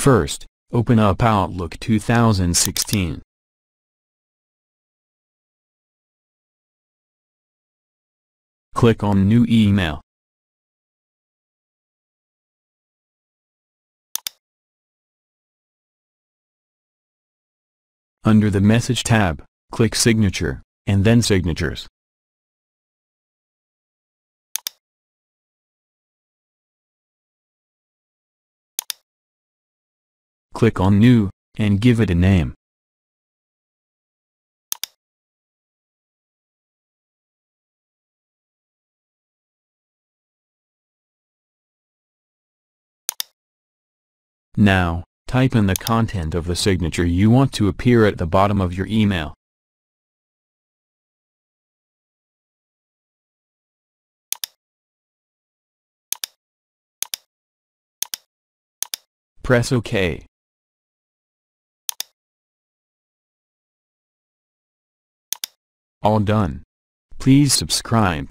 First, open up Outlook 2016. Click on New Email. Under the Message tab, click Signature, and then Signatures. Click on New, and give it a name. Now, type in the content of the signature you want to appear at the bottom of your email. Press OK. All done. Please subscribe.